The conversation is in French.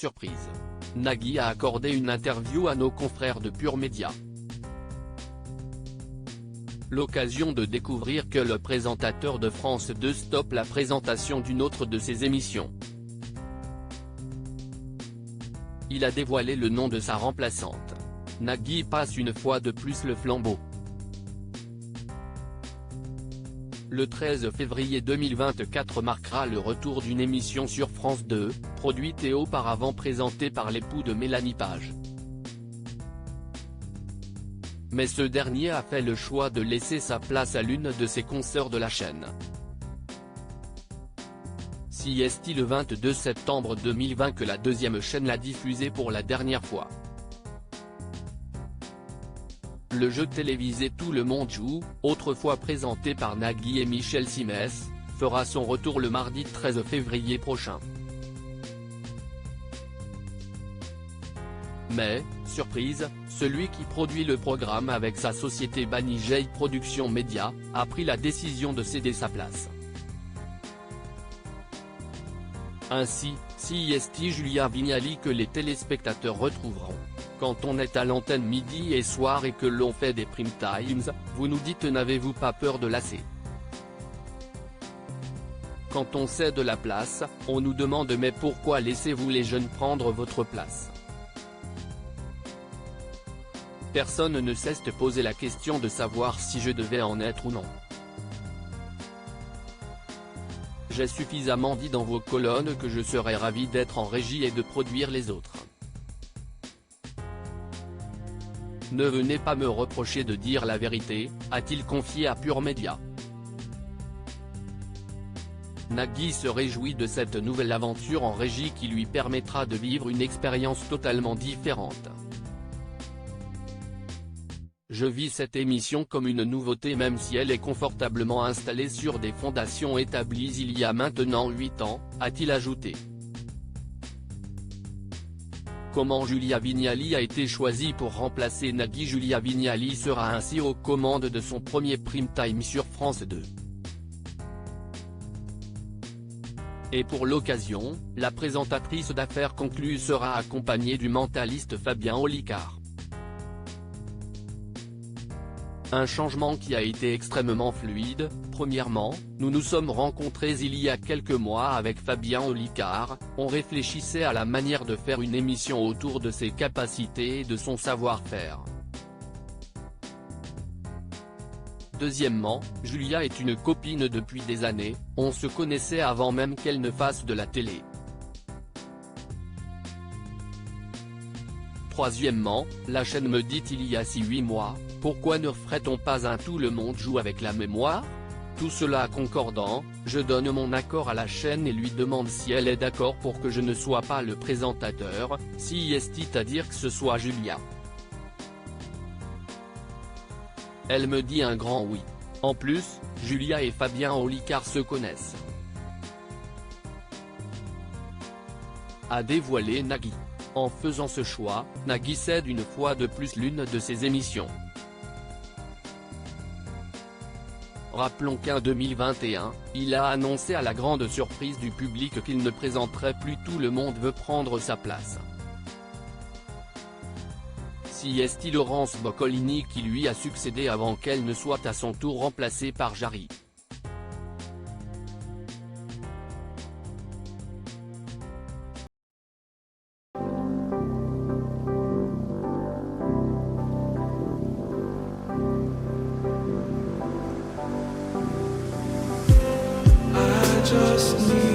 surprise. Nagui a accordé une interview à nos confrères de Pure Média. L'occasion de découvrir que le présentateur de France 2 stoppe la présentation d'une autre de ses émissions. Il a dévoilé le nom de sa remplaçante. Nagui passe une fois de plus le flambeau. Le 13 février 2024 marquera le retour d'une émission sur France 2, produite et auparavant présentée par l'époux de Mélanie Page. Mais ce dernier a fait le choix de laisser sa place à l'une de ses consoeurs de la chaîne. C'est le 22 septembre 2020 que la deuxième chaîne l'a diffusé pour la dernière fois. Le jeu télévisé Tout le monde joue, autrefois présenté par Nagui et Michel Simès, fera son retour le mardi 13 février prochain. Mais, surprise, celui qui produit le programme avec sa société Banijay Production Média, a pris la décision de céder sa place. Ainsi, c'est Julia Vignali que les téléspectateurs retrouveront. Quand on est à l'antenne midi et soir et que l'on fait des prime times, vous nous dites n'avez-vous pas peur de lasser? Quand on cède la place, on nous demande mais pourquoi laissez-vous les jeunes prendre votre place? Personne ne cesse de poser la question de savoir si je devais en être ou non. J'ai suffisamment dit dans vos colonnes que je serais ravi d'être en régie et de produire les autres. Ne venez pas me reprocher de dire la vérité, a-t-il confié à Pure Média. Nagui se réjouit de cette nouvelle aventure en régie qui lui permettra de vivre une expérience totalement différente. Je vis cette émission comme une nouveauté même si elle est confortablement installée sur des fondations établies il y a maintenant 8 ans, a-t-il ajouté. Comment Julia Vignali a été choisie pour remplacer Nagui? Julia Vignali sera ainsi aux commandes de son premier prime time sur France 2. Et pour l'occasion, la présentatrice d'Affaires conclues sera accompagnée du mentaliste Fabien Olicard. Un changement qui a été extrêmement fluide. Premièrement, nous nous sommes rencontrés il y a quelques mois avec Fabien Olicard, on réfléchissait à la manière de faire une émission autour de ses capacités et de son savoir-faire. Deuxièmement, Julia est une copine depuis des années, on se connaissait avant même qu'elle ne fasse de la télé. Troisièmement, la chaîne me dit il y a 6-8 mois, pourquoi ne ferait-on pas un Tout le monde joue avec la mémoire? Tout cela concordant, je donne mon accord à la chaîne et lui demande si elle est d'accord pour que je ne sois pas le présentateur, c'est-à-dire que ce soit Julia. Elle me dit un grand oui. En plus, Julia et Fabien Olicard se connaissent. A dévoilé Nagui. En faisant ce choix, Nagui cède une fois de plus l'une de ses émissions. Rappelons qu'en 2021, il a annoncé à la grande surprise du public qu'il ne présenterait plus Tout le monde veut prendre sa place. C'est Laurence Boccolini qui lui a succédé avant qu'elle ne soit à son tour remplacée par Jarry. Just need